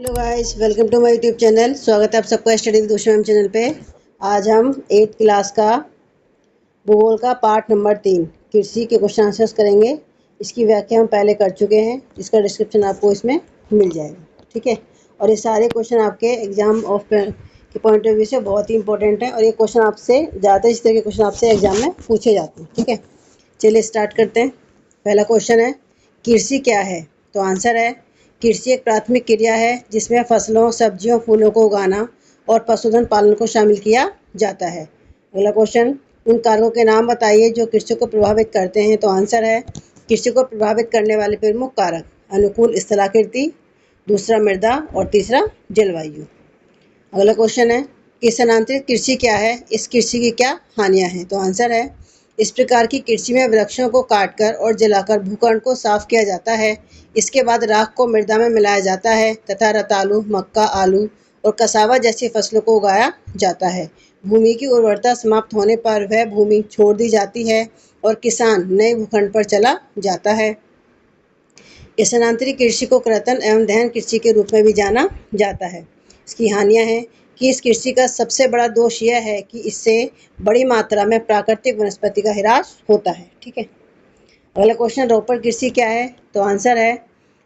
Hello guys, welcome to my YouTube channel. स्वागत है आप सबका study with Usha ma'am channel पे। आज हम 8th क्लास का भूगोल का पार्ट नंबर 3 कृषि के क्वेश्चन आंसर्स करेंगे। इसकी व्याख्या हम पहले कर चुके हैं, इसका डिस्क्रिप्शन आपको इसमें मिल जाएगा, ठीक है। और ये सारे क्वेश्चन आपके एग्जाम के पॉइंट ऑफ व्यू से बहुत ही इंपॉर्टेंट है और ये क्वेश्चन आपसे ज़्यादा इस तरह के क्वेश्चन आपसे एग्जाम में पूछे जाते हैं, ठीक है। चलिए स्टार्ट करते हैं। पहला क्वेश्चन है, कृषि क्या है? तो आंसर है, कृषि एक प्राथमिक क्रिया है जिसमें फसलों, सब्जियों, फूलों को उगाना और पशुधन पालन को शामिल किया जाता है। अगला क्वेश्चन, उन कारकों के नाम बताइए जो कृषि को प्रभावित करते हैं। तो आंसर है, कृषि को प्रभावित करने वाले प्रमुख कारक अनुकूल स्थलाकृति, दूसरा मृदा और तीसरा जलवायु। अगला क्वेश्चन है, किसानांतरित कृषि क्या है? इस कृषि की क्या हानियां हैं? तो आंसर है, इस प्रकार की कृषि में वृक्षों को काटकर और जलाकर भूखंड को साफ किया जाता है। इसके बाद राख को मृदा में मिलाया जाता है तथा रतालू, मक्का, आलू और कसावा जैसी फसलों को उगाया जाता है। भूमि की उर्वरता समाप्त होने पर वह भूमि छोड़ दी जाती है और किसान नए भूखंड पर चला जाता है। स्थानांतरित कृषि को कृत्रिम एवं दहन कृषि के रूप में भी जाना जाता है। इसकी हानियां हैं कि इस कृषि का सबसे बड़ा दोष यह है कि इससे बड़ी मात्रा में प्राकृतिक वनस्पति का ह्रास होता है, ठीक है। अगला क्वेश्चन, रोपण कृषि क्या है? तो आंसर है,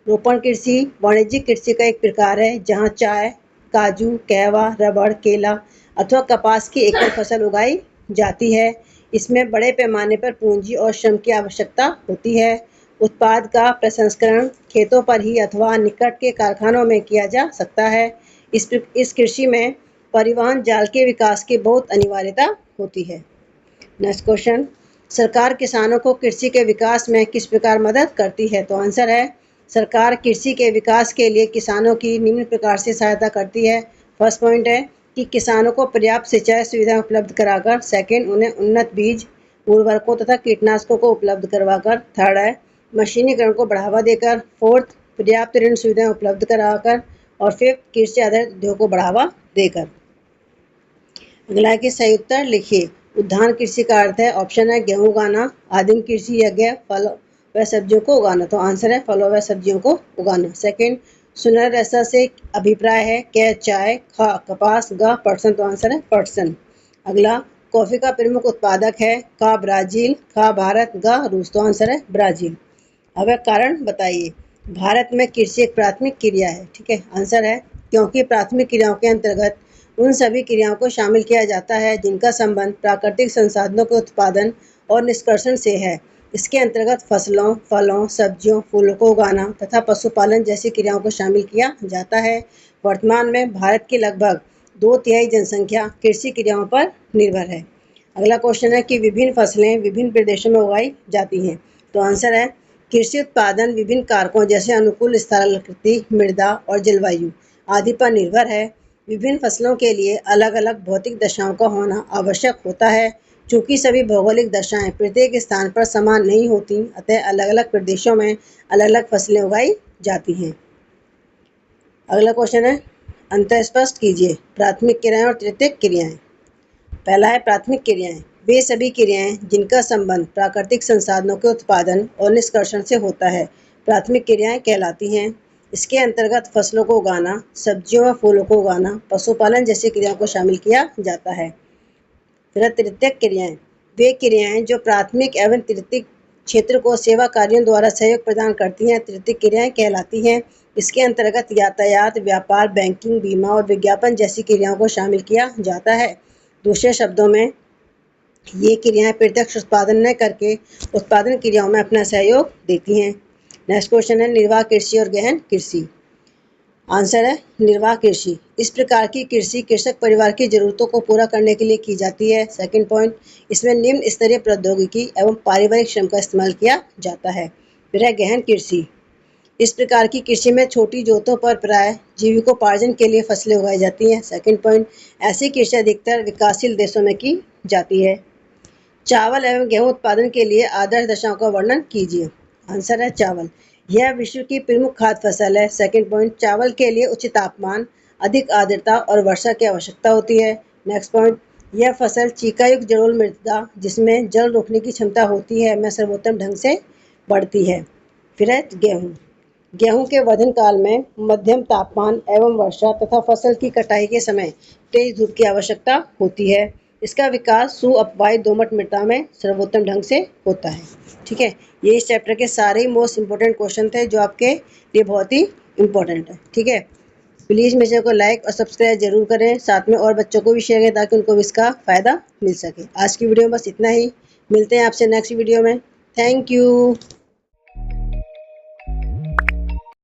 रोपण कृषि वाणिज्यिक कृषि का एक प्रकार है जहां चाय, काजू, कहवा, रबड़, केला अथवा कपास की एकल फसल उगाई जाती है। इसमें बड़े पैमाने पर पूंजी और श्रम की आवश्यकता होती है। उत्पाद का प्रसंस्करण खेतों पर ही अथवा निकट के कारखानों में किया जा सकता है। इस कृषि में परिवहन जाल के विकास की बहुत अनिवार्यता होती है। नेक्स्ट क्वेश्चन, सरकार किसानों को कृषि के विकास में किस प्रकार मदद करती है? तो आंसर है, सरकार कृषि के विकास के लिए किसानों की निम्न प्रकार से सहायता करती है। फर्स्ट पॉइंट है कि किसानों को पर्याप्त सिंचाई सुविधा उपलब्ध कराकर। सेकंड, उन्हें उन्नत बीज, उर्वरकों तथा कीटनाशकों को उपलब्ध करवाकर। थर्ड है, मशीनीकरण को बढ़ावा देकर। फोर्थ, पर्याप्त ऋण सुविधाएं उपलब्ध कराकर। और फिफ्थ, कृषि आधारित उद्योग को बढ़ावा देकर। अगला है कि सही उत्तर लिखिए। उद्यान कृषि का अर्थ है, ऑप्शन है गेहूं उगाना। आदिम कृषि यज्ञ फल व सब्जियों को उगाना। तो आंसर है फलों व सब्जियों को उगाना। सेकंड, सुनहरा रेशा से अभिप्राय है क चाय, ख कपास, ग पटसन। तो आंसर है पटसन। अगला, कॉफी का प्रमुख उत्पादक है क ब्राजील, ख भारत, ग रूस। तो आंसर है ब्राजील। अब कारण बताइए। भारत में कृषि एक प्राथमिक क्रिया है, ठीक है। आंसर है, क्योंकि प्राथमिक क्रियाओं के अंतर्गत उन सभी क्रियाओं को शामिल किया जाता है जिनका संबंध प्राकृतिक संसाधनों के उत्पादन और निष्कर्षण से है। इसके अंतर्गत फसलों, फलों, सब्जियों, फूलों को उगाना तथा पशुपालन जैसी क्रियाओं को शामिल किया जाता है। वर्तमान में भारत की लगभग 2/3 जनसंख्या कृषि क्रियाओं पर निर्भर है। अगला क्वेश्चन है कि विभिन्न फसलें विभिन्न प्रदेशों में उगाई जाती हैं। तो आंसर है, कृषि उत्पादन विभिन्न कारकों जैसे अनुकूल स्थलाकृति, मृदा और जलवायु आदि पर निर्भर है। विभिन्न फसलों के लिए अलग अलग भौतिक दशाओं का होना आवश्यक होता है। चूंकि सभी भौगोलिक दशाएं प्रत्येक स्थान पर समान नहीं होती, अतः अलग अलग प्रदेशों में अलग अलग फसलें उगाई जाती हैं। अगला क्वेश्चन है, अंतर स्पष्ट कीजिए। प्राथमिक क्रियाएं और तृतीयक क्रियाएं। पहला है प्राथमिक क्रियाएं, वे सभी क्रियाएं जिनका संबंध प्राकृतिक संसाधनों के उत्पादन और निष्कर्षण से होता है, प्राथमिक क्रियाएं कहलाती हैं। इसके अंतर्गत फसलों को उगाना, सब्जियों व फूलों को उगाना, पशुपालन जैसी क्रियाओं को शामिल किया जाता है। फिर तृतीयक क्रियाएं, वे क्रियाएं जो प्राथमिक एवं तृतीयक क्षेत्र को सेवा कार्यों द्वारा सहयोग प्रदान करती हैं, तृतीयक क्रियाएं कहलाती हैं। इसके अंतर्गत यातायात, व्यापार, बैंकिंग, बीमा और विज्ञापन जैसी क्रियाओं को शामिल किया जाता है। दूसरे शब्दों में, ये क्रियाएं प्रत्यक्ष उत्पादन न करके उत्पादन क्रियाओं में अपना सहयोग देती हैं। नेक्स्ट क्वेश्चन है, निर्वाह कृषि और गहन कृषि। आंसर है निर्वाह कृषि। इस प्रकार की कृषि कृषक परिवार की जरूरतों को पूरा करने के लिए की जाती है। सेकंड पॉइंट, इसमें निम्न स्तरीय प्रौद्योगिकी एवं पारिवारिक श्रम का इस्तेमाल किया जाता है। फिर है गहन कृषि। इस प्रकार की कृषि में छोटी जोतों पर प्राय जीविकोपार्जन के लिए फसलें उगाई जाती हैं। सेकंड पॉइंट, ऐसी कृषि अधिकतर विकासशील देशों में की जाती है। चावल एवं गेहूं उत्पादन के लिए आदर्श दशाओं का वर्णन कीजिए। आंसर है चावल। यह विश्व की प्रमुख खाद्य फसल है। सेकंड पॉइंट, चावल के लिए उच्च तापमान, अधिक आर्द्रता और वर्षा की आवश्यकता होती है। नेक्स्ट पॉइंट, यह फसल चीकायुक्त जलोढ़ मृदा जिसमें जल रोकने की क्षमता होती है में सर्वोत्तम ढंग से बढ़ती है। फिर है गेहूँ। गेहूं के वर्धन काल में मध्यम तापमान एवं वर्षा तथा फसल की कटाई के समय तेज धूप की आवश्यकता होती है। इसका विकास सुअपवाई दोमट मृदा में सर्वोत्तम ढंग से होता है। ठीक है, ये इस चैप्टर के सारे ही मोस्ट इम्पोर्टेंट क्वेश्चन थे जो आपके लिए बहुत ही इम्पोर्टेंट है। ठीक है, प्लीज़ मेरे चैनल को लाइक और सब्सक्राइब जरूर करें, साथ में और बच्चों को भी शेयर करें ताकि उनको भी इसका फ़ायदा मिल सके। आज की वीडियो में बस इतना ही, मिलते हैं आपसे नेक्स्ट वीडियो में। Thank you.